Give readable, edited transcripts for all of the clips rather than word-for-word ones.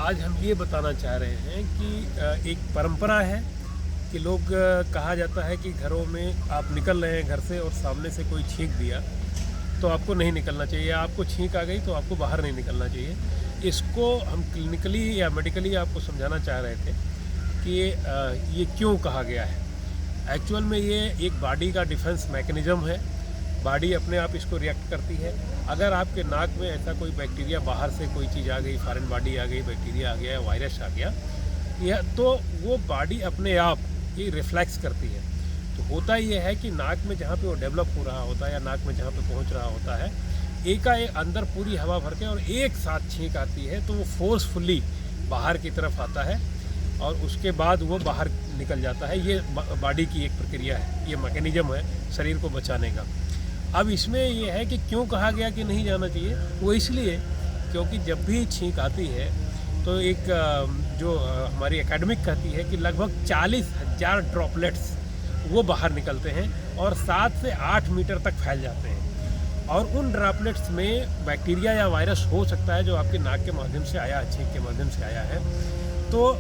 आज हम ये बताना चाह रहे हैं कि एक परंपरा है कि लोग कहा जाता है कि घरों में आप निकल रहे हैं घर से और सामने से कोई छींक दिया तो आपको नहीं निकलना चाहिए, आपको छींक आ गई तो आपको बाहर नहीं निकलना चाहिए। इसको हम क्लिनिकली या मेडिकली आपको समझाना चाह रहे थे कि ये क्यों कहा गया है। एक्चुअल में ये एक बॉडी का डिफेंस मैकेनिज़्म है। बॉडी अपने आप इसको रिएक्ट करती है। अगर आपके नाक में ऐसा कोई बैक्टीरिया, बाहर से कोई चीज़ आ गई, फॉरेन बॉडी आ गई, बैक्टीरिया आ गया या वायरस आ गया, यह तो वो बॉडी अपने आप ये रिफ्लेक्स करती है। तो होता ये है कि नाक में जहाँ पे वो डेवलप हो रहा होता है या नाक में जहाँ पे पहुँच रहा होता है, एकाएक अंदर पूरी हवा भर के और एक साथ छींक आती है तो वो फोर्सफुली बाहर की तरफ आता है और उसके बाद वो बाहर निकल जाता है। ये बॉडी की एक प्रक्रिया है, ये मैकेनिज़्म है शरीर को बचाने का। अब इसमें ये है कि क्यों कहा गया कि नहीं जाना चाहिए, वो इसलिए क्योंकि जब भी छींक आती है तो एक जो हमारी एकेडमिक कहती है कि लगभग 40,000 ड्रॉपलेट्स वो बाहर निकलते हैं और 7 से 8 मीटर तक फैल जाते हैं। और उन ड्रॉपलेट्स में बैक्टीरिया या वायरस हो सकता है जो आपके नाक के माध्यम से आया, छींक के माध्यम से आया है। तो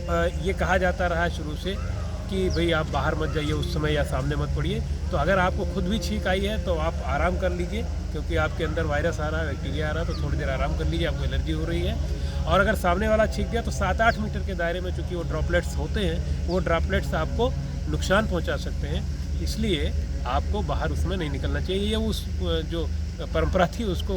ये कहा जाता रहा शुरू से कि भाई आप बाहर मत जाइए उस समय या सामने मत पड़िए। तो अगर आपको खुद भी छींक आई है तो आप आराम कर लीजिए, क्योंकि आपके अंदर वायरस आ रहा है, बैक्टीरिया आ रहा है, तो थोड़ी देर आराम कर लीजिए, आपको एलर्जी हो रही है। और अगर सामने वाला छींक दिया तो 7-8 मीटर के दायरे में चूँकि वो ड्रॉपलेट्स होते हैं, वो ड्रॉपलेट्स आपको नुकसान पहुँचा सकते हैं। इसलिए आपको बाहर उसमें नहीं निकलना चाहिए। ये उस जो परंपरा थी उसको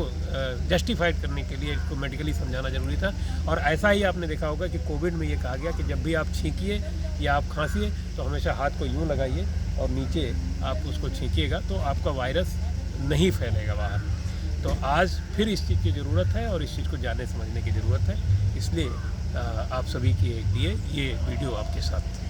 जस्टिफाइड करने के लिए इसको मेडिकली समझाना जरूरी था। और ऐसा ही आपने देखा होगा कि कोविड में ये कहा गया कि जब भी आप छींकिए या आप खांसिए तो हमेशा हाथ को यूँ लगाइए और नीचे आप उसको छींकिएगा तो आपका वायरस नहीं फैलेगा बाहर। तो आज फिर इस चीज़ की ज़रूरत है और इस चीज़ को जानने समझने की ज़रूरत है। इसलिए आप सभी के लिए ये वीडियो आपके साथ